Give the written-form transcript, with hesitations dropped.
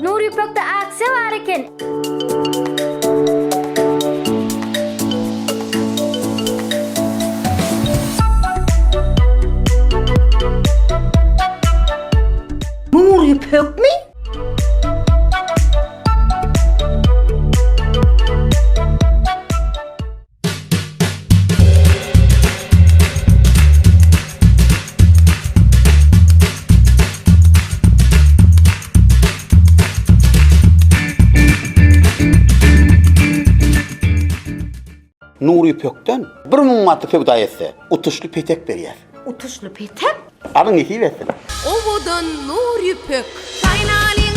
Nur Ipek'te aksiya var eken. Nur İpek mi? Nuri Pök'ten 1000 matı fevda etse, utuşlu petek berýär. Utuşlu petek? Alyň eki versin. Obodan Nur Ipek. Kaynali